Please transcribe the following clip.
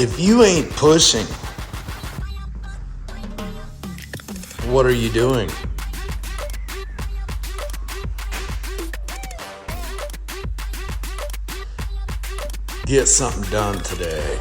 If you ain't pushing, what are you doing? Get something done today.